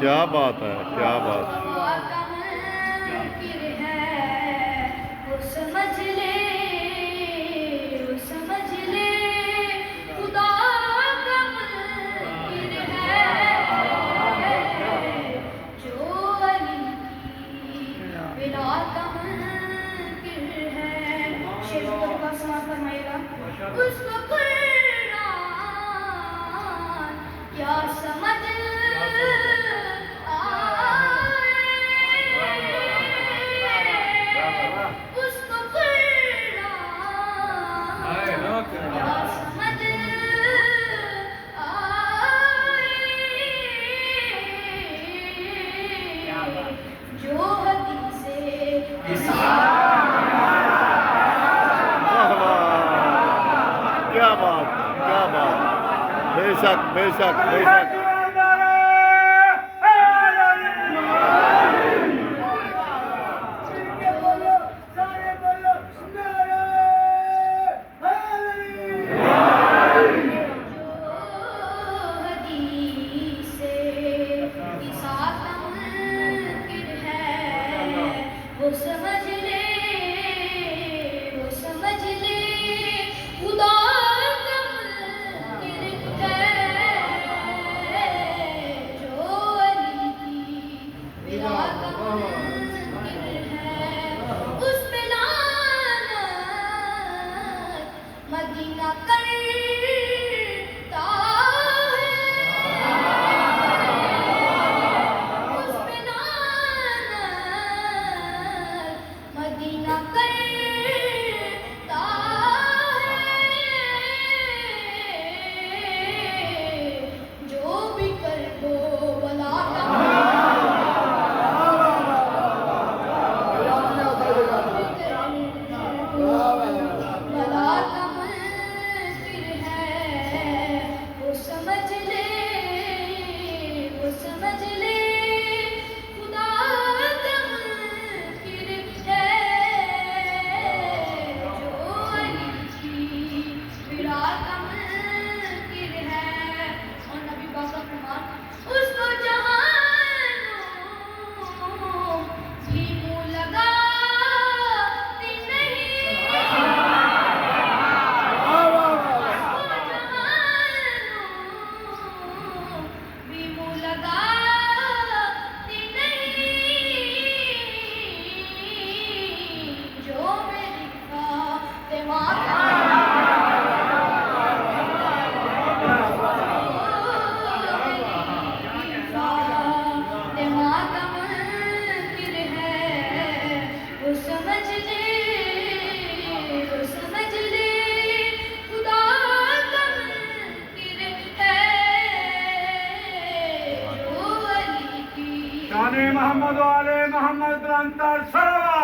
क्या बात है, क्या बात है। उसको कुरान क्या समझ उसको कुरान क्या समझ जो हदीसे क्या बात, क्या बात। बेशक, बेशक, बेशक। वो समझ ले, वो समझ ले, खुदा का मुनकिर है, जो अली की विला का मुनकिर है, उस पे लानत मदीना करता है, उस पे लानत मदीना करता है, जो भी कर वो वला का वला का मुनकिर है, वो समझ ले, वो समझ ले, खुदा का मुनकिर है, जो अली की विला का मुनकिर है। और नबी पाक का फरमान, उसको जहानों भी मुँह लगाती नहीं, भी मुँह लगाती नहीं, जो मेरी फातिमा का फातिमा का मुनकिर है, वो समझ ले, वो समझ ले, खुदा का मुनकिर है, जो अली की शान मोहम्मद वाले मोहम्मद अंतर सलवा